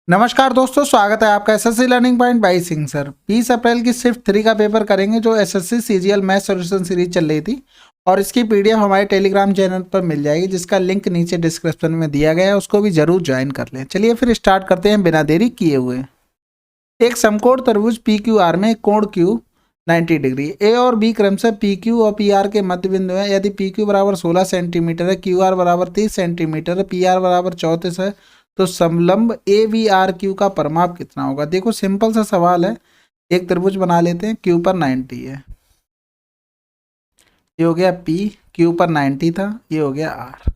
नमस्कार दोस्तों, स्वागत है आपका SSC learning point by Singh sir. 20 अप्रैल की शिफ्ट 3 का पेपर करेंगे जो SSC CGL math solution series चल रही थी और इसकी पीडीएफ हमारे टेलीग्राम चैनल पर मिल जाएगी जिसका लिंक नीचे डिस्क्रिप्शन में दिया गया है, उसको भी जरूर ज्वाइन कर लें। चलिए फिर स्टार्ट करते हैं बिना देरी किए हुए। एक समकोण तरबुज पी क्यू आर में कोण क्यू 90 डिग्री, ए और बी क्रमशः पी क्यू और पी आर के मध्य बिंदु है। यदि पी क्यू बराबर 16 सेंटीमीटर है, क्यू आर बराबर 30 सेंटीमीटर है, पी आर बराबर 34 है, तो समलंब ए वी आर क्यू का परिमाप कितना होगा। देखो सिंपल सा सवाल है, एक त्रिभुज बना लेते हैं, क्यू पर 90 है, ये हो गया पी, क्यू पर 90 था, ये हो गया आर।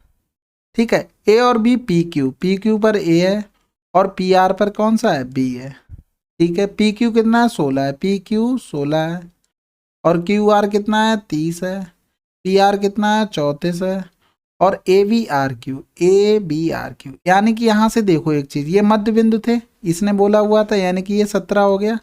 ठीक है, ए और बी पी क्यू पर ए है और पी आर पर कौन सा है, बी है। ठीक है, पी क्यू कितना है, 16 है, पी क्यू 16 है और क्यू आर कितना है, 30 है, पी आर कितना है, 34 है और ए बी आर क्यू, यानी कि यहाँ से देखो एक चीज, ये मध्य बिंदु थे, इसने बोला हुआ था, यानी कि ये 17 हो गया।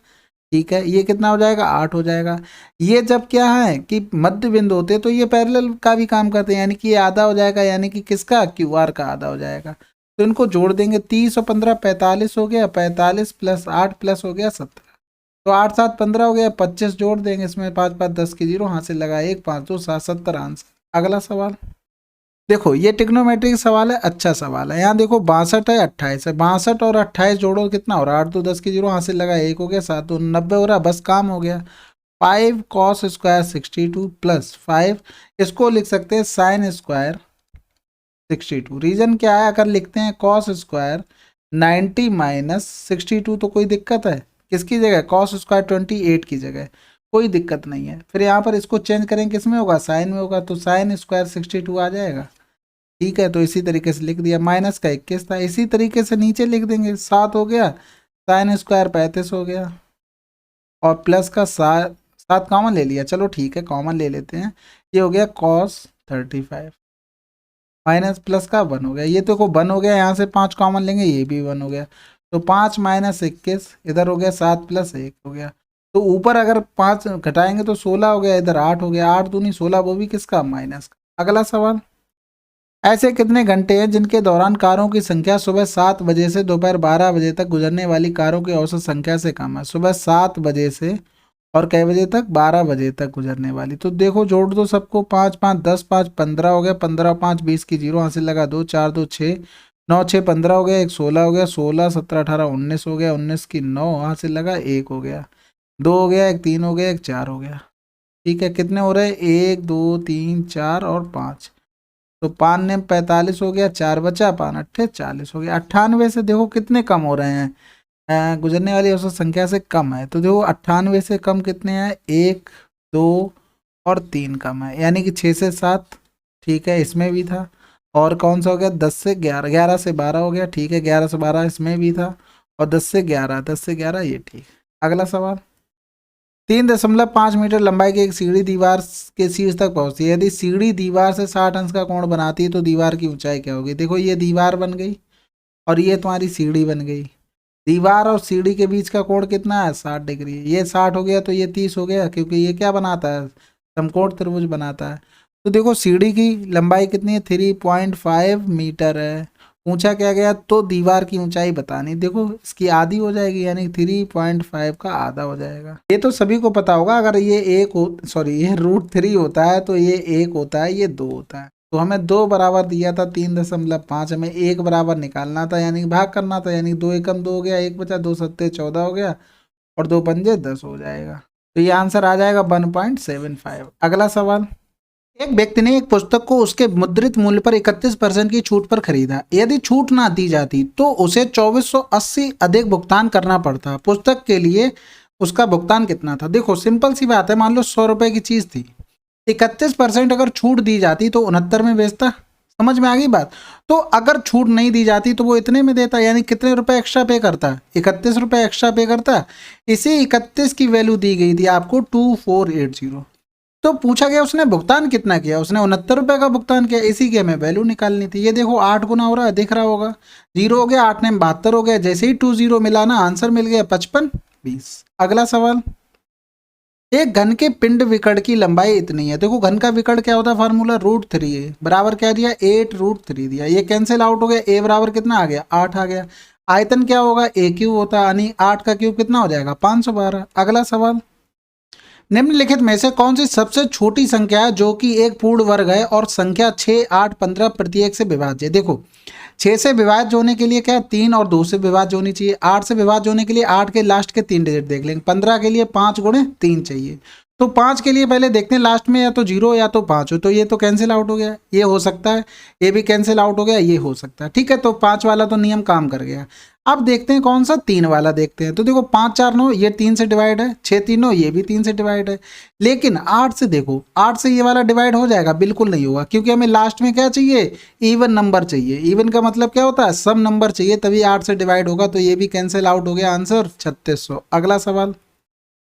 ठीक है, ये कितना हो जाएगा, 8 हो जाएगा। ये जब क्या है कि मध्य बिंदु होते तो ये पैरेलल का भी काम करते हैं, यानी कि ये आधा हो जाएगा, यानी कि किसका, क्यू आर का आधा हो जाएगा। तो इनको जोड़ देंगे, 30 और 15 45 हो गया, 45 प्लस 8 प्लस हो गया 17, तो 8 7 15 हो गया, 25 जोड़ देंगे इसमें, 5 5 10 की 0 हाथ से लगा, 1 5 2 7 70 आंसर। अगला सवाल देखो, ये ट्रिग्नोमेट्रिक सवाल है, अच्छा सवाल है। यहाँ देखो 62 है 28 है, 62 और 28 जोड़ो कितना हो रहा है, 8 2 10 की 0 हासिल लगा, 1 हो गया, 7 2 90 हो रहा है, बस काम हो गया। 5 cos स्क्वायर 62 प्लस 5, इसको लिख सकते हैं साइन स्क्वायर 62। रीजन क्या है, अगर लिखते हैं cos स्क्वायर 90 माइनस 62 तो कोई दिक्कत है, किसकी जगह, cos स्क्वायर 28 की जगह, कोई दिक्कत नहीं है। फिर यहाँ पर इसको चेंज करें, किस में होगा, साइन में होगा, तो साइन स्क्वायर 62 आ जाएगा। ठीक है, तो इसी तरीके से लिख दिया, माइनस का 21 था, इसी तरीके से नीचे लिख देंगे, 7 हो गया, साइन स्क्वायर 35 हो गया और प्लस का 7 कॉमन ले लिया, चलो ठीक है कॉमन ले लेते हैं, ये हो गया cos 35 माइनस प्लस का 1 हो गया, ये तो को 1 हो गया, यहाँ से 5 कॉमन लेंगे, ये भी 1 हो गया, तो 5 माइनस 21 इधर हो गया, 7 प्लस 1 हो गया, तो ऊपर अगर 5 घटाएंगे तो 16 हो गया, इधर 8 हो गया, 8 दूनी 16, वो भी किसका, माइनस का। अगला सवाल, ऐसे कितने घंटे हैं जिनके दौरान कारों की संख्या सुबह 7 बजे से दोपहर 12 बजे तक गुजरने वाली कारों की औसत संख्या से कम है। सुबह 7 बजे से और कै बजे तक, 12 बजे तक गुजरने वाली। तो देखो जोड़ दो सबको, 5 5 10 5 15 हो गया, 15 5 20 की 0 हासिल लगा, 2 4 2 6 9 6 15 हो गया, 1 16 हो गया, 16 17 18 19 हो गया, 19 की 9 हासिल लगा, 1 हो गया, 2 हो गया, 1 3 हो गया, 1 4 हो गया। ठीक है, कितने हो रहे, 1 2 3 4 और 5, तो 5 ने 45 हो गया, 4 बचा, 5 अट्ठे 40 हो गया। 98 से देखो कितने कम हो रहे हैं, गुजरने वाली औसत संख्या से कम है, तो देखो 98 से कम कितने हैं, 1 2 और 3 कम है, यानी कि 6 से 7। ठीक है, इसमें भी था, और कौन सा हो गया, 10 से 11, 11 से 12 हो गया। ठीक है, 11 से 12 इसमें भी था, और 10 से 11, 10 से 11 ये ठीक। अगला सवाल, 3.5 मीटर लंबाई की एक सीढ़ी दीवार के शीर्ष तक पहुंचती है। यदि सीढ़ी दीवार से 60 अंश का कोण बनाती है तो दीवार की ऊंचाई क्या होगी। देखो ये दीवार बन गई और ये तुम्हारी सीढ़ी बन गई, दीवार और सीढ़ी के बीच का कोण कितना है, 60 डिग्री। ये 60 हो गया तो ये 30 हो गया, क्योंकि ये क्या बनाता है, समकोण त्रिभुज बनाता है। तो देखो सीढ़ी की लंबाई कितनी है, 3.5 मीटर है, ऊंचा क्या गया, तो दीवार की ऊंचाई बतानी, देखो इसकी आधी हो जाएगी, यानी 3.5 का आधा हो जाएगा। ये तो सभी को पता होगा, अगर ये ये √3 होता है तो ये 1 होता है, ये 2 होता है, तो हमें 2 बराबर दिया था 3.5, हमें 1 बराबर निकालना था, यानी भाग करना था, यानी 2 एकम 2 हो गया, 1 बचा, 2 सत्ते 14 हो गया और 2 पंजे 10 हो जाएगा, तो ये आंसर आ जाएगा 1.75। अगला सवाल, एक व्यक्ति ने एक पुस्तक को उसके मुद्रित मूल्य पर 31% की छूट पर खरीदा। यदि छूट ना दी जाती तो उसे 2480 अधिक भुगतान करना पड़ता। पुस्तक के लिए उसका भुगतान कितना था। देखो सिंपल सी बात है, मान लो 100 रुपए की चीज थी, 31% अगर छूट दी जाती तो 69 में बेचता। समझ में आ गई बात। तो अगर छूट नहीं दी जाती तो वो इतने में देता, यानी कितने रुपए एक्स्ट्रा पे करता, 31 रुपए एक्स्ट्रा पे करता। इसी 31 की वैल्यू दी गई थी आपको 2480, तो पूछा गया उसने भुगतान कितना किया, उसने 69 रुपए का भुगतान किया, इसी की हमें वैल्यू निकालनी थी। ये देखो 8 गुना हो रहा है, दिख रहा होगा, 0 हो गया, 8 ने 72 हो गया, जैसे ही 20 मिला ना, आंसर मिल गया 55 20। अगला सवाल, एक घन के पिंड विकर्ण की लंबाई इतनी है। देखो घन का विकर्ण क्या होता है, फार्मूला √3 है, बराबर क्या दिया, 8 √3 दिया, ये कैंसिल आउट हो गया, ए बराबर कितना आ गया, 8 आ गया। आयतन क्या होगा, ए क्यूब होता है, यानी 8 का क्यूब कितना हो जाएगा 512। अगला सवाल, निम्नलिखित में से कौन सी सबसे छोटी संख्या है जो कि एक पूर्ण वर्ग है और संख्या 6, 8, 15 प्रत्येक से विभाज्य है। देखो 6 से विभाज्य होने के लिए क्या 3 और 2 से विभाज्य होनी चाहिए, 8 से विभाज्य होने के लिए 8 के लास्ट के 3 डिजिट देख लेंगे, 15 के लिए 5 गुणे 3 चाहिए। तो 5 के लिए पहले देखते हैं लास्ट में या तो 0 या तो 5 हो, तो ये तो कैंसिल आउट हो गया, ये हो सकता है, ये भी कैंसिल आउट हो गया, ये हो सकता है। ठीक है, तो 5 वाला तो नियम काम कर गया। अब देखते हैं कौन सा 3 वाला देखते हैं। तो देखो 5 4 9 ये 3 से डिवाइड है, 6 3 9 ये भी 3 से डिवाइड है। लेकिन 8 से देखो, 8 से ये वाला डिवाइड हो जाएगा, बिल्कुल नहीं होगा, क्योंकि हमें लास्ट में क्या चाहिए, इवन नंबर चाहिए। इवन का मतलब क्या होता है, सम नंबर चाहिए, तभी 8 से डिवाइड होगा, तो ये भी कैंसिल आउट हो गया, आंसर 3600। अगला सवाल,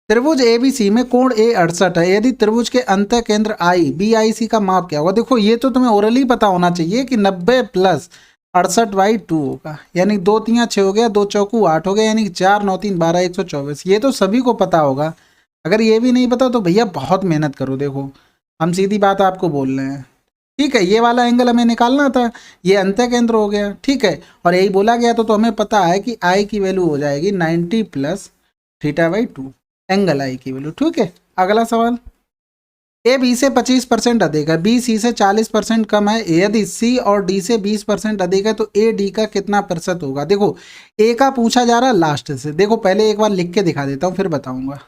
त्रिभुज एबीसी में कोण ए 68 है, यदि त्रिभुज के अंत केंद्र आई बी आई सी का माप क्या होगा। देखो ये तो तुम्हें ओरली पता होना चाहिए कि 90 प्लस 68/2 होगा, यानी 2 3 6 हो गया, 2 चौकू 8 हो गया, यानी 4 9 3 12 124। ये तो सभी को पता होगा। अगर ये भी नहीं पता तो भैया बहुत मेहनत करो। देखो हम सीधी बात आपको बोल रहे हैं, ठीक है, ये वाला एंगल हमें निकालना था, ये अंत केंद्र हो गया, ठीक है, और यही बोला गया तो हमें पता है कि आई की वैल्यू हो जाएगी 90 प्लस θ/2, एंगल आई की वैल्यू। ठीक है, अगला सवाल, ए बी से 25% अधिक है, बी सी से 40% कम है, यदि सी और डी से 20% अधिक है तो ए डी का कितना प्रतिशत होगा। देखो ए का पूछा जा रहा है लास्ट से, देखो पहले एक बार लिख के दिखा देता हूँ फिर बताऊंगा।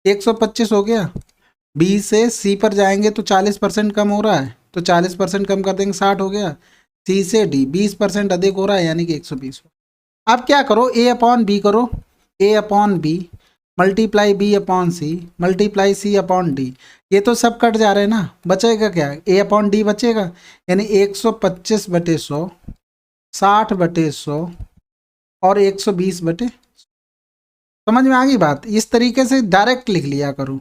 125 हो गया, बी से सी पर जाएंगे तो 40% कम हो रहा है, तो 40% कम कर देंगे 60 हो गया। सी से डी 20% अधिक हो रहा है, यानी कि 120। अब क्या करो, ए अपॉन बी करो, A upon B multiply B upon C multiply C upon D, ये तो सब कट जा रहे हैं ना, बचेगा क्या, ए अपॉन डी बचेगा, यानी 125/100, 60/100 और 120/, समझ में आ गई बात। इस तरीके से डायरेक्ट लिख लिया करो।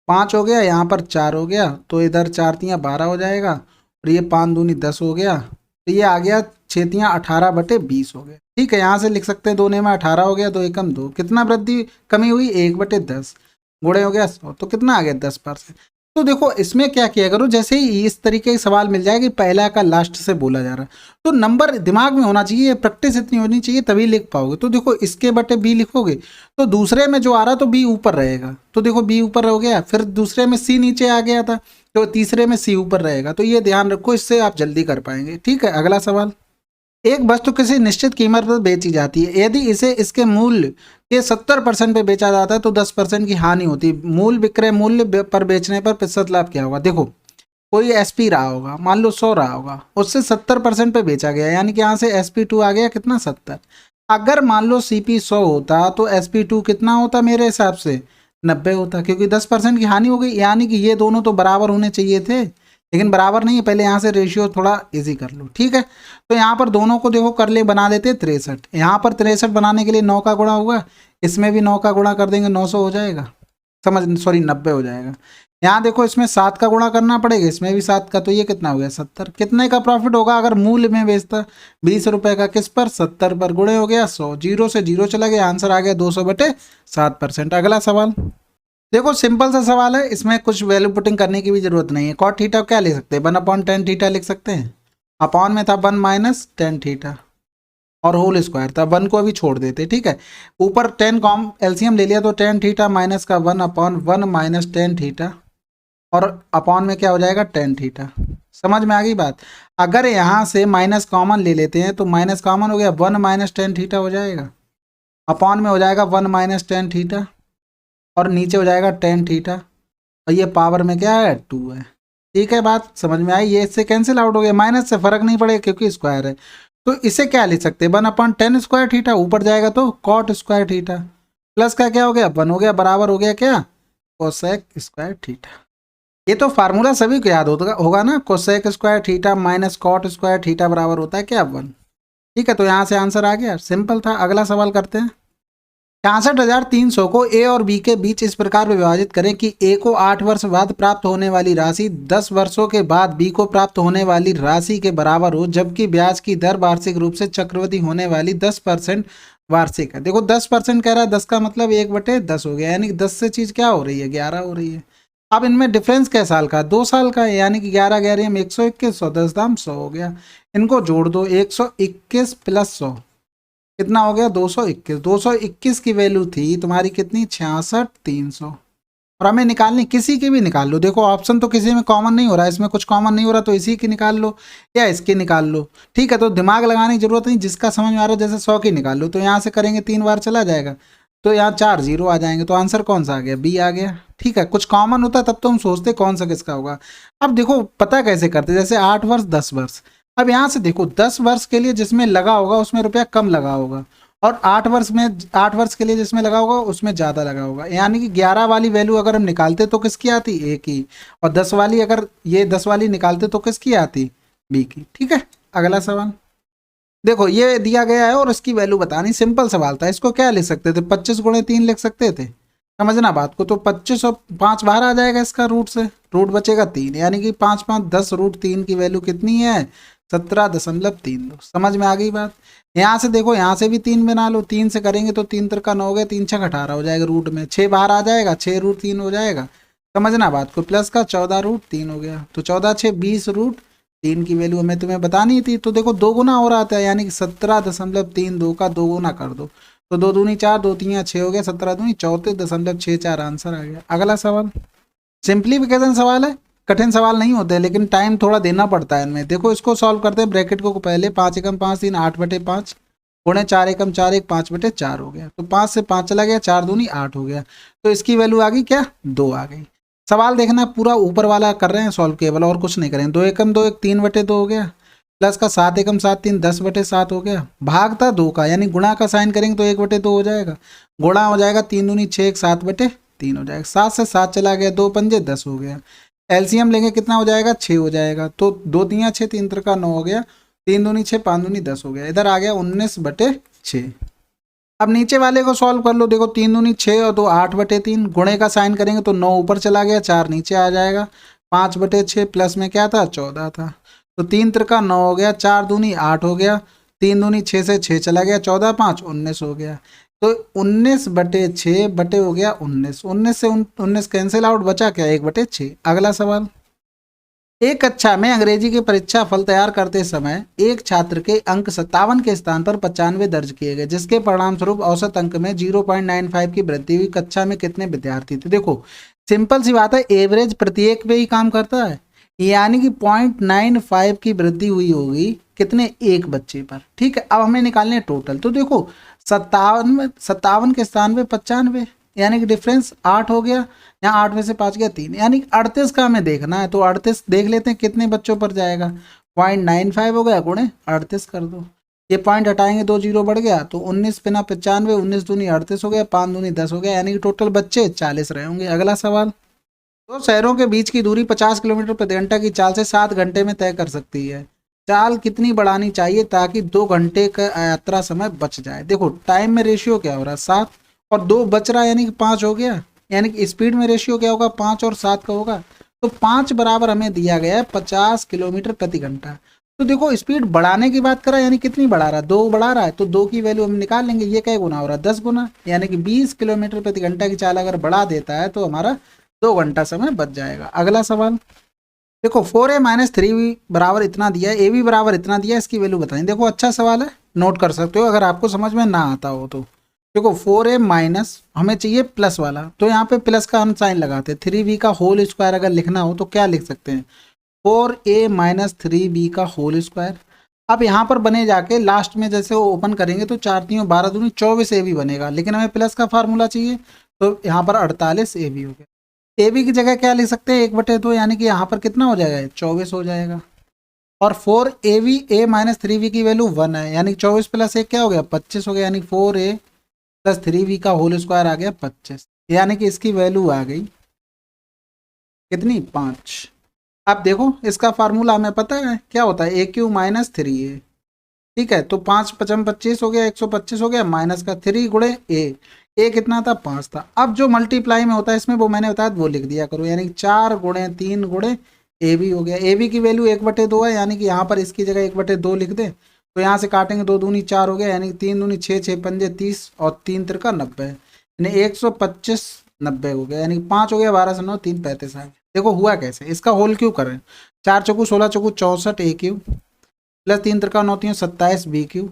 5 हो गया, यहाँ पर 4 हो गया, तो इधर 4 तियाँ 12 हो जाएगा, और ये 5 दूनी 10 हो गया, तो ये आ गया 6 तियाँ 18/20 हो गया। ठीक है, यहाँ से लिख सकते हैं, 2 में 18 हो गया, 2 एकम 2, कितना वृद्धि कमी हुई 1/10, गुणे हो गया 100, तो कितना आ गया 10%। तो देखो इसमें क्या किया करो, जैसे ही इस तरीके के सवाल मिल जाए कि पहला का लास्ट से बोला जा रहा है, तो नंबर दिमाग में होना चाहिए, प्रैक्टिस इतनी होनी चाहिए तभी लिख पाओगे। तो देखो इसके बटे बी लिखोगे तो दूसरे में जो आ रहा तो बी ऊपर रहेगा, तो देखो बी ऊपर हो गया, फिर दूसरे में सी नीचे आ गया था, तो तीसरे में सी ऊपर रहेगा, तो ये ध्यान रखो, इससे आप जल्दी कर पाएंगे। ठीक है, अगला सवाल, एक वस्तु किसी निश्चित कीमत पर बेची जाती है, यदि इसे इसके मूल्य के 70% पे बेचा जाता है तो 10% की हानि होती है। मूल विक्रय मूल्य पर बेचने पर प्रतिशत लाभ क्या होगा। देखो कोई एसपी रहा होगा, मान लो 100 रहा होगा, उससे 70% पे बेचा गया, यानी कि यहाँ से SP2 आ गया कितना 70। अगर मान लो CP 100 होता तो SP2 कितना होता, मेरे हिसाब से 90 होता, क्योंकि 10% की हानि हो गई, यानी कि ये दोनों तो बराबर होने चाहिए थे, लेकिन बराबर नहीं है। पहले यहाँ से रेशियो थोड़ा इजी कर लो। ठीक है, तो यहाँ पर दोनों को देखो कर ले, बना देते 63, यहाँ पर 63 बनाने के लिए 9 का गुणा होगा, इसमें भी 9 का गुणा कर देंगे, 900 हो जाएगा, समझ सॉरी 90 हो जाएगा। यहाँ देखो इसमें 7 का गुणा करना पड़ेगा, इसमें भी 7 का, तो ये कितना हो गया 70। कितने का प्रॉफिट होगा अगर मूल्य में बेचता, 20 रुपए का, किस पर 70 पर, गुणे हो गया 100, 0 से 0 चला गया, आंसर आ गया 200/7%। अगला सवाल, देखो सिंपल सा सवाल है, इसमें कुछ वैल्यू पुटिंग करने की भी जरूरत नहीं है। कॉट थीटा क्या ले सकते हैं, 1/tan थीटा लिख सकते हैं, अपॉन में था 1 - tan थीटा और होल स्क्वायर था, 1 को अभी छोड़ देते। ठीक है, ऊपर 10 कॉम एलसीएम ले लिया तो tan थीटा माइनस का 1/1 - tan थीटा, और अपॉन में क्या हो जाएगा tan थीटा। समझ में आ गई बात। अगर यहाँ से माइनस कॉमन ले लेते हैं तो माइनस कॉमन हो गया, 1 - tan थीटा हो जाएगा, अपॉन में हो जाएगा 1 - tan थीटा, और नीचे हो जाएगा tan थीटा, और ये पावर में क्या है 2 है। ठीक है, बात समझ में आई। ये इससे कैंसिल आउट हो गया, माइनस से फर्क नहीं पड़ेगा क्योंकि स्क्वायर है, तो इसे क्या लिख सकते हैं 1/tan स्क्वायर थीटा, ऊपर जाएगा तो cot स्क्वायर थीटा, प्लस का क्या हो गया 1 हो गया, बराबर हो गया क्या कोसेक स्क्वायर थीटा। ये तो फार्मूला सभी को याद होगा ना, cosec square theta minus cot square theta बराबर होता है क्या 1। ठीक है, तो यहाँ से आंसर आ गया, सिंपल था। अगला सवाल करते हैं, 66,300 को ए और बी के बीच इस प्रकार विभाजित करें कि ए को 8 वर्ष बाद प्राप्त होने वाली राशि 10 वर्षों के बाद बी को प्राप्त होने वाली राशि के बराबर हो, जबकि ब्याज की दर वार्षिक रूप से चक्रवृद्धि होने वाली 10% वार्षिक है। देखो 10% कह रहा है, 10 का मतलब 1/10 हो गया, यानी कि 10 से चीज़ क्या हो रही है 11 हो रही है। अब इनमें डिफरेंस कै साल का, 2 साल का है, यानी कि 11 11 में 121, 100 10 दाम 100 हो गया, इनको जोड़ दो, 121 + 100 कितना हो गया 221। 221 की वैल्यू थी तुम्हारी कितनी 66,300। और हमें निकालनी किसी की भी निकाल लो, देखो ऑप्शन तो किसी में कॉमन नहीं हो रहा है, इसमें कुछ कॉमन नहीं हो रहा तो इसी की निकाल लो या इसकी निकाल लो। ठीक है, तो दिमाग लगाने की जरूरत नहीं, जिसका समझ में आ रहा है जैसे 100 की निकाल लो, तो यहाँ से करेंगे 3 बार चला जाएगा, तो यहाँ 4 जीरो आ जाएंगे, तो आंसर कौन सा आ गया, बी आ गया। ठीक है, कुछ कॉमन होता है तब तो हम सोचते कौन सा किसका होगा। अब देखो पता कैसे करते, जैसे 8 वर्ष 10 वर्ष, अब यहाँ से देखो 10 वर्ष के लिए जिसमें लगा होगा उसमें रुपया कम लगा होगा, और 8 वर्ष में 8 वर्ष के लिए जिसमें लगा होगा उसमें ज़्यादा लगा होगा, यानी कि 11 वाली वैल्यू अगर हम निकालते तो किसकी आती, ए की, और 10 वाली अगर ये 10 वाली निकालते तो किसकी आती, बी की। ठीक है, अगला सवाल देखो, ये दिया गया है और इसकी वैल्यू बतानी, सिंपल सवाल था। इसको क्या लिख सकते थे, 25 × 3 लिख सकते थे, समझना बात को। तो 25 और 5 बाहर आ जाएगा इसका रूट से, रूट बचेगा 3, यानी कि 5 5 10 √3 की वैल्यू कितनी है 17.32। समझ में आ गई बात। यहाँ से देखो, यहाँ से भी 3 बना लो, 3 से करेंगे तो 3 3 9 हो गया, 3 6 18 हो जाएगा रूट में, 6 बाहर आ जाएगा, 6 √3 हो जाएगा। समझना बात को, प्लस का 14 √3 हो गया, तो 14 6 20 √3 की वैल्यू हमें तुम्हें बतानी थी। तो देखो 2 गुना हो रहा था, यानी कि 17.32 का 2 गुना कर दो, तो 2 दूनी 4, 2 3 6 हो गया, 17 दूनी 34.64 आंसर आ गया। अगला सवाल सिंप्लीफिकेशन सवाल है, कठिन सवाल नहीं होते, लेकिन टाइम थोड़ा देना पड़ता है इनमें। देखो इसको सॉल्व करते हैं, ब्रैकेट को पहले 5 एकम 5 3 8/5 गुणे 4 एकम 4 1 5/4 हो गया, तो 5 से 5 चला गया, 4 दूनी 8 हो गया, तो इसकी वैल्यू आ गई क्या 2 आ गई। सवाल देखना पूरा ऊपर वाला कर रहे हैं सॉल्व, केवल और कुछ नहीं करें। 2 एकम 2 1 3/2 हो गया, प्लस का 7 एकम 7 3 10/7 हो गया, भाग था 2 का, यानी गुणा का साइन करेंगे तो 1/2 हो जाएगा, गुणा हो जाएगा 3 दूनी 6 1 7/3 हो जाएगा, 7 से 7 चला गया, 2 पंजे 10 हो गया। एलसीएम लेंगे कितना हो जाएगा 6 हो जाएगा, तो 2 तियाँ 6 3 त्रिका 9 हो गया, 3 दूनी 6 5 दूनी 10 हो गया, इधर आ गया 19/6। अब नीचे वाले को सॉल्व कर लो, देखो 3 दूनी 6 और 2 8/3, गुणे का साइन करेंगे तो 9 ऊपर चला गया, 4 नीचे आ जाएगा, 5/6 प्लस में क्या था 14 था, तो 3 त्रिका 9 हो गया, 4 दूनी 8 हो गया, 3 दूनी 6 से 6 चला गया, 14 5 19 हो गया, तो 19/6 बटे हो गया 19, 19 से 19 कैंसिल आउट, बचा क्या 1/6। अगला सवाल, एक कक्षा में अंग्रेजी की परीक्षा फल तैयार करते समय एक छात्र के अंक 57 के स्थान पर 95 दर्ज किए गए, जिसके परिणाम स्वरूप औसत अंक में 0.95 की वृद्धि हुई। कक्षा में कितने विद्यार्थी थे। देखो सिंपल सी बात है, एवरेज प्रत्येक पे ही काम करता है, यानी कि 0.95 की वृद्धि हुई होगी कितने, एक बच्चे पर। ठीक है, अब हमें निकालने टोटल, तो देखो 57 के स्थान पे 95, यानी कि डिफरेंस 8 हो गया, यहाँ 8 में से 5 गया 3, यानी 38 का हमें देखना है, तो 38 देख लेते हैं कितने बच्चों पर जाएगा, 0.95 हो गया गुणे 38 कर दो, ये पॉइंट हटाएंगे 2 जीरो बढ़ गया, तो 19 बिना 95, 19 दूनी 38 हो गया, 5 दूनी 10 हो गया, यानी कि टोटल बच्चे 40 रहे होंगे। अगला सवाल, दो शहरों के बीच की दूरी 50 किलोमीटर प्रति घंटा की चाल से 7 घंटे में तय कर सकती है। चाल कितनी बढ़ानी चाहिए ताकि 2 घंटे का यात्रा समय बच जाए। देखो टाइम में रेशियो क्या हो रहा है 7 और 2 बच रहा है, यानी कि 5 हो गया, यानी कि स्पीड में रेशियो क्या होगा 5 और 7 का होगा, तो 5 बराबर हमें दिया गया है 50 किलोमीटर प्रति घंटा। तो देखो स्पीड बढ़ाने की बात करा, यानी कितनी बढ़ा रहा है 2 बढ़ा रहा है, तो 2 की वैल्यू हम निकाल लेंगे, ये क्या गुना हो रहा है 10 गुना, यानी कि 20 किलोमीटर प्रति घंटा की चाल अगर बढ़ा देता है तो हमारा 2 घंटा समय बच जाएगा। अगला सवाल, देखो 4a - 3b बराबर इतना दिया है, ab बराबर इतना दिया है, इसकी वैल्यू बताएं। देखो अच्छा सवाल है, नोट कर सकते हो अगर आपको समझ में ना आता हो तो। देखो 4a माइनस हमें चाहिए प्लस वाला, तो यहाँ पे प्लस का हम साइन लगाते हैं, 3b का होल स्क्वायर अगर लिखना हो तो क्या लिख सकते हैं 4a - 3b का होल स्क्वायर। अब यहाँ पर बने जाके लास्ट में जैसे वो ओपन करेंगे तो 4 3 12 दूनी 24 ab बनेगा, लेकिन हमें प्लस का फार्मूला चाहिए, तो यहाँ पर 48 ab हो गया। ए बी की जगह क्या लिख सकते हैं 1/2, यानी कि यहाँ पर कितना हो जाएगा 24 हो जाएगा, और 4ab a - 3b की वैल्यू 1 है, यानी 24 प्लस 1 क्या हो गया 25 हो गया, यानी 4a + 3b का होल स्क्वायर आ गया 25, यानी कि इसकी वैल्यू आ गई कितनी 5। अब देखो इसका फार्मूला हमें पता है क्या होता है aq - 3a। ठीक है, तो 5 5 25 हो गया, 125 हो गया, माइनस का 3 गुणे ए कितना था 5 था। अब जो मल्टीप्लाई में होता है इसमें वो मैंने बताया वो लिख दिया करो, यानी 4 गुणे 3 गुणे ए बी हो गया। ए बी की वैल्यू 1/2 है, यानी कि यहाँ पर इसकी जगह 1/2 लिख दें, तो यहाँ से काटेंगे 2 दूनी 4 हो गया, यानी 3 दूनी 6 6 पंजे 30 और 3 त्रिका 90, यानी 125 90 हो गया, यानी 5 हो गया, 12 से 9 3 35 आ गया। देखो हुआ कैसे, इसका होल क्यों करें, 4 चौकू 16 चौकू 64 ए क्यू, प्लस 3 त्रिका 9 3 27 बी क्यू,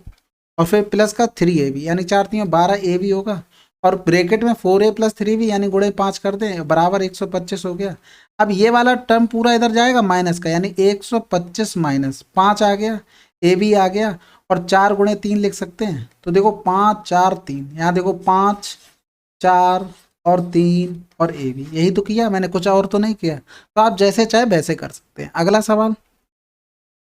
और फिर प्लस का 3ab यानी 4 3 12ab होगा, और ब्रैकेट में 4a + 3b यानी गुणे 5 कर दें बराबर 125 हो गया। अब ये वाला टर्म पूरा इधर जाएगा माइनस का, यानी 125 माइनस 5 आ गया, ए बी आ गया, और 4 गुणे 3 लिख सकते हैं। तो देखो 5 4 3, यहाँ देखो 5 4 और 3 और ए बी, यही तो किया मैंने, कुछ और तो नहीं किया। तो आप जैसे चाहे वैसे कर सकते हैं। अगला सवाल,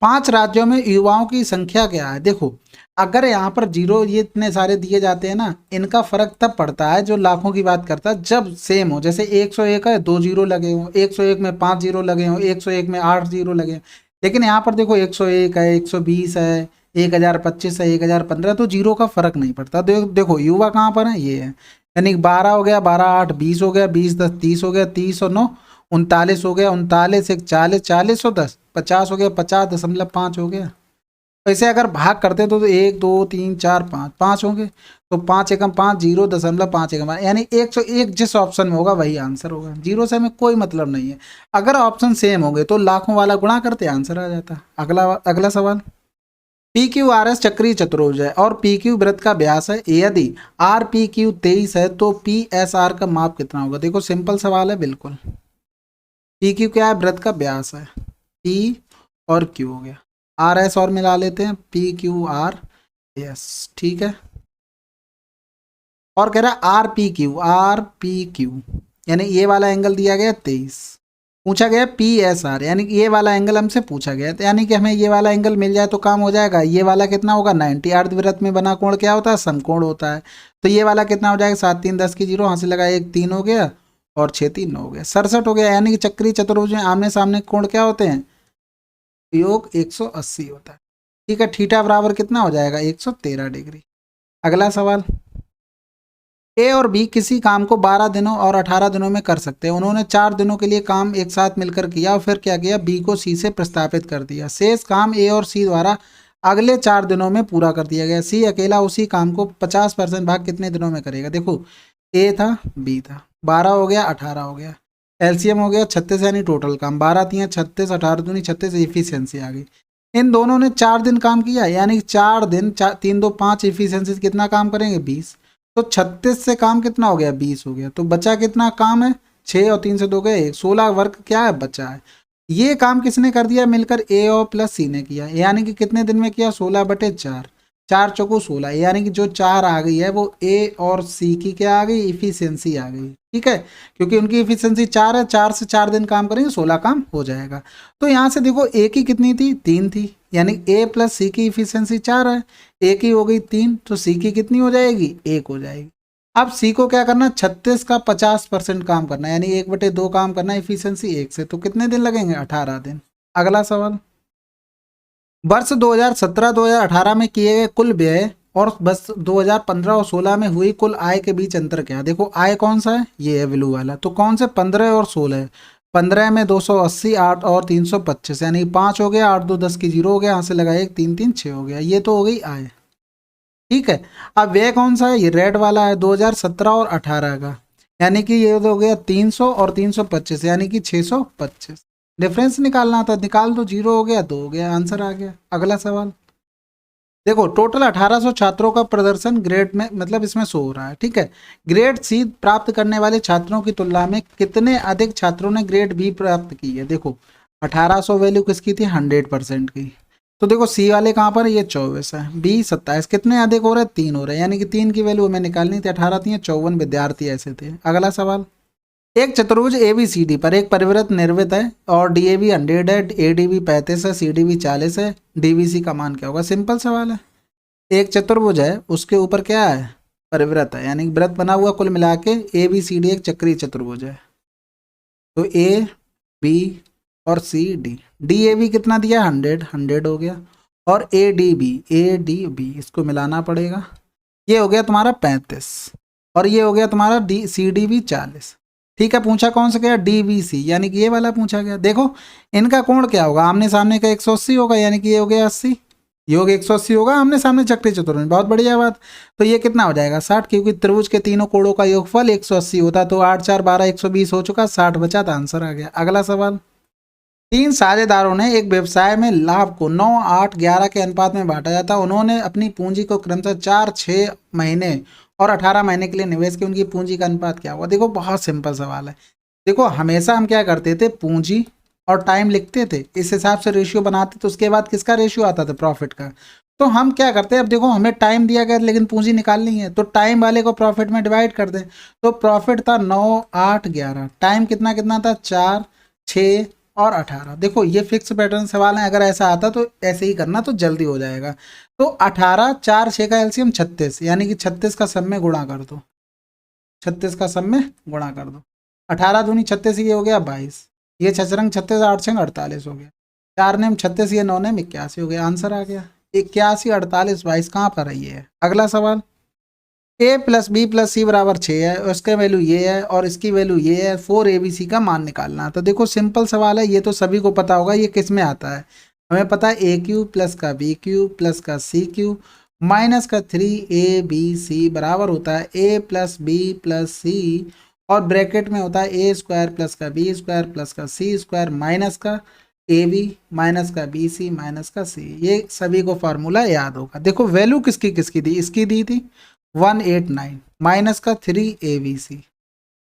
5 राज्यों में युवाओं की संख्या क्या है। देखो अगर यहाँ पर जीरो ये इतने सारे दिए जाते हैं ना, इनका फर्क तब पड़ता है जो लाखों की बात करता है, जब सेम हो। जैसे 101 है 2 जीरो लगे हों, 101 में 5 जीरो लगे हों, 101 में 8 जीरो लगे हों। लेकिन यहाँ पर देखो 101 है, 120 है, 1025 है, 1015, तो जीरो का फर्क नहीं पड़ता। देखो युवा कहाँ पर है, ये है, यानी 12 हो गया, 12 8 20 हो गया, 20 10 30 हो गया, 30 और 9 39 हो गया, 39 1 40, 40 और 10 50 हो गया, 50.5 हो गया। ऐसे अगर भाग करते तो 1 2 3 4 5 5 होंगे, तो 5 एकम 5 0.5 एकम, यानी 101 जिस ऑप्शन में होगा वही आंसर होगा। जीरो से हमें कोई मतलब नहीं है। अगर ऑप्शन सेम होंगे तो लाखों वाला गुणा करते आंसर आ जाता। अगला सवाल, पी क्यू आर एस चक्रीय चतुर्भुज है और पी क्यू वृत्त का व्यास है। यदि आर पी क्यू 23 है तो पी एस आर का माप कितना होगा। देखो सिंपल सवाल है बिल्कुल। पी क्यू क्या है, वृत्त का व्यास है, पी और क्यू हो गया, आर एस और मिला लेते हैं, पी क्यू आर एस, ठीक है। और कह रहा है आर पी क्यू यानी ये वाला एंगल दिया गया 23, पूछा गया पी एस आर यानी कि ये वाला एंगल हमसे पूछा गया, तो यानी कि हमें ये वाला एंगल मिल जाए तो काम हो जाएगा। ये वाला कितना होगा 90, अर्धवृत्त में बना कोण क्या होता है, समकोण होता है। तो ये वाला कितना हो जाएगा 7 3 10 की 0, यहाँ से लगा 1 3 हो गया और 6 3 9 हो गया, 67 हो गया। यानी कि चक्रीय चतुर्भुज में आमने सामने कोण क्या होते हैं, योग 180 होता है, ठीक है। थीटा बराबर कितना हो जाएगा 113 डिग्री। अगला सवाल, ए और बी किसी काम को 12 दिनों और 18 दिनों में कर सकते हैं। उन्होंने 4 दिनों के लिए काम एक साथ मिलकर किया और फिर क्या किया, बी को सी से प्रस्तावित कर दिया। शेष काम ए और सी द्वारा अगले 4 दिनों में पूरा कर दिया गया। सी अकेला उसी काम को 50% भाग कितने दिनों में करेगा। देखो ए था बी था, 12 हो गया 18 हो गया, एलसीएम हो गया 36 यानी टोटल काम 12 3 36, 18 दूनी 36, इफिशियंसी आ गई। इन दोनों ने 4 दिन काम किया, यानी 4 दिन 3 2 5, इफिशियंसी कितना काम करेंगे 20, तो 36 से काम कितना हो गया 20 हो गया। तो बचा कितना काम है 6 और 3 से 2 गए 1, 16 वर्क क्या है बचा है। ये काम किसने कर दिया, मिलकर ए और प्लस सी ने किया, यानी कि कितने दिन में किया 16/4, 4 चौको 16, यानी कि जो 4 आ गई है वो ए और सी की क्या आ गई, इफिशियंसी आ गई, ठीक है। क्योंकि उनकी इफिशियंसी 4 है, 4 से 4 दिन काम करेंगे 16 काम हो जाएगा। तो यहाँ से देखो ए की कितनी थी 3 थी, यानी ए प्लस सी की इफिशियंसी 4 है, ए की हो गई 3, तो सी की कितनी हो जाएगी 1 हो जाएगी। अब सी को क्या करना 36 का 50% काम करना, यानी 1/2 काम करना इफिशियंसी 1 से, तो कितने दिन लगेंगे 18 दिन। अगला सवाल, वर्ष 2017-2018 में किए गए कुल व्यय और बस 2015 और 16 में हुई कुल आय के बीच अंतर क्या। देखो आय कौन सा है, ये है ब्लू वाला, तो कौन से 15 और 16, 15 में 280, 8 और 325, यानी 5 हो गया, 8 2 10 की 0 हो गया, यहाँ से लगा 1 3 3 6 हो गया, ये तो हो गई आय, ठीक है। अब व्यय कौन सा है, ये रेड वाला है 2017 और 18 का, यानी कि ये हो गया 300 और 325, यानी कि 625। डिफरेंस निकालना था, निकाल दो, 0 हो गया 2 हो गया, आंसर आ गया। अगला सवाल, देखो टोटल 1800 छात्रों का प्रदर्शन ग्रेड में मतलब इसमें शो हो रहा है, ठीक है। ग्रेड सी प्राप्त करने वाले छात्रों की तुलना में कितने अधिक छात्रों ने ग्रेड बी प्राप्त की है। देखो 1800 वैल्यू किसकी थी 100% की, तो देखो सी वाले कहाँ पर ये 24 है, बी 27, कितने अधिक हो रहे हैं 3 हो रहे हैं, यानी कि 3 की वैल्यू हमें निकालनी थी, 18 3 54 विद्यार्थी ऐसे थे। अगला सवाल, एक चतुर्भुज ए बी सी डी पर एक परिवृत्त निर्मित है और डी ए बी 100 है, ए डी बी 35 है, सी डी बी 40 है, डी बी सी का मान क्या होगा। सिंपल सवाल है, एक चतुर्भुज है उसके ऊपर क्या है परिवृत्त है, यानी वृत्त बना हुआ, कुल मिला के ए बी सी डी एक चक्रीय चतुर्भुज है। तो ए बी और C D, D A B कितना दिया 100 हो गया, और ए डी बी इसको मिलाना पड़ेगा, ये हो गया तुम्हारा 35, और ये हो गया तुम्हारा डी सी डी बी 40, ठीक है। पूछा कौन सा गया डी बी सी, यानी कि ये वाला पूछा गया। देखो इनका कोण क्या होगा, आमने सामने का 180 होगा, यानी कि ये हो गया 80, योग 180 होगा, आमने सामने चक्रीय चतुर्भुज, बहुत बढ़िया बात। तो ये कितना हो जाएगा 60, क्योंकि त्रिभुज के तीनों कोणों का योगफल 180 होता, तो 8 4 12 120 हो चुका, 60 बचा तो आंसर आ गया। अगला सवाल, 3 साझेदारों ने एक व्यवसाय में लाभ को 9, 8, 11 के अनुपात में बांटा जाता। उन्होंने अपनी पूंजी को क्रमशः 4, 6 महीने और 18 महीने के लिए निवेश किया। उनकी पूंजी का अनुपात क्या हुआ? देखो बहुत सिंपल सवाल है। देखो हमेशा हम क्या करते थे, पूंजी और टाइम लिखते थे, इस हिसाब से रेशियो बनाते, तो उसके बाद किसका रेशियो आता था? प्रॉफिट का। तो हम क्या करते हैं, अब देखो हमें टाइम दिया गया लेकिन पूंजी निकालनी है, तो टाइम वाले को प्रॉफिट में डिवाइड कर दें। तो प्रॉफिट था 9, 8, 11, टाइम कितना कितना था? 4, 6 और 18। देखो ये फिक्स पैटर्न सवाल है, अगर ऐसा आता तो ऐसे ही करना तो जल्दी हो जाएगा। तो 18, 4, 6 का एलसीएम 36, यानी कि 36 का सब में गुणा कर दो, 36 का सब में गुणा कर दो। 18 दूनी 36, ये हो गया 22, ये 6 रंग 36, 8 छंग 48 हो गया। 4 नेम 36, ये 9 नेम 81 हो गया। आंसर आ गया 81, 48, 22 कहाँ पर है? ये है। अगला सवाल, a प्लस बी प्लस सी बराबर 6 है, उसका वैल्यू ये है और इसकी वैल्यू ये है। 4abc का मान निकालना है। तो देखो सिंपल सवाल है, ये तो सभी को पता होगा। ये किस में आता है? हमें पता है a क्यूब प्लस का b क्यूब प्लस का c क्यूब माइनस का 3abc बराबर होता है a plus B plus c और ब्रैकेट में होता है ए स्क्वायर प्लस का बी स्क्वायर प्लस का सी स्क्वायर माइनस का ए बी माइनस का बी सी माइनस का सी। ये सभी को फार्मूला याद होगा। देखो वैल्यू किसकी किसकी दी? इसकी दी थी 189 माइनस का 3abc,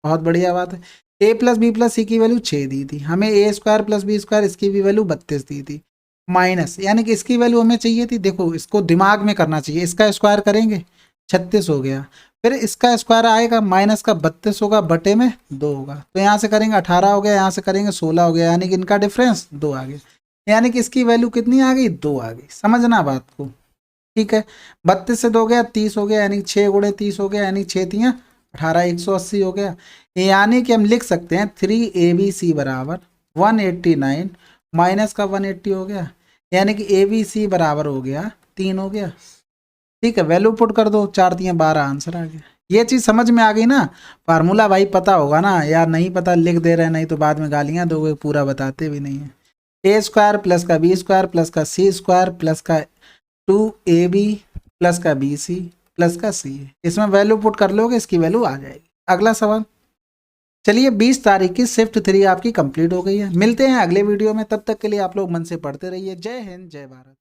बहुत बढ़िया बात है। ए प्लस बी प्लस सी की वैल्यू 6 दी थी, हमें ए स्क्वायर प्लस बी स्क्वायर इसकी भी वैल्यू 32 दी थी, माइनस यानी कि इसकी वैल्यू हमें चाहिए थी। देखो इसको दिमाग में करना चाहिए, इसका स्क्वायर करेंगे 36 हो गया, फिर इसका स्क्वायर आएगा माइनस का 32 होगा, बटे में 2 होगा, तो यहाँ से करेंगे 18 हो गया, यहाँ से करेंगे 16 हो गया, यानी कि इनका डिफरेंस 2 आ गया, यानी कि इसकी वैल्यू कितनी आ गई? 2 आ गई। समझना बात को, ठीक है। 32 से 2 गया 30 हो गया, यानी 6 गुणे 30 हो गया, यानी 6 तियाँ 18, 180 हो गया। यानी कि हम लिख सकते हैं 3abc बराबर 189 माइनस का 180 हो गया, यानी कि abc बराबर हो गया 3 हो गया। ठीक है, वैल्यू पुट कर दो, 4 तियाँ 12, आंसर आ गया। ये चीज़ समझ में आ गई ना? फार्मूला भाई पता होगा ना यार, नहीं पता लिख दे रहे हैं, नहीं तो बाद में गालियाँ दोगे, पूरा बताते भी नहीं है। ए स्क्वायर प्लस का बी स्क्वायर प्लस का सी स्क्वायर प्लस का 2ab प्लस का bc प्लस का c, इसमें वैल्यू पुट कर लोगे, इसकी वैल्यू आ जाएगी। अगला सवाल, चलिए 20 तारीख की शिफ्ट 3 आपकी कंप्लीट हो गई है। मिलते हैं अगले वीडियो में, तब तक के लिए आप लोग मन से पढ़ते रहिए। जय हिंद, जय भारत।